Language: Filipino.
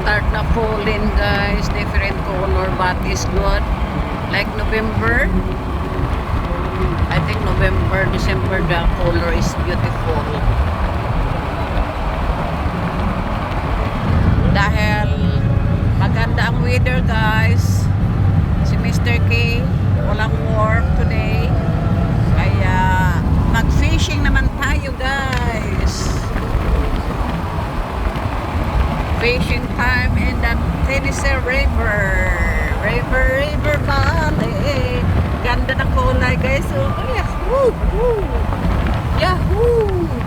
start na falling guys, different color but is good. Like November, I think November, December the color is beautiful. Dahil maganda ang weather guys, si Mr. K walang work today, kaya mag-fishing naman tayo guys. Fishing time in the Tennessee River Valley. Ganda ng kulay guys. Oh, yahoo! Yahoo!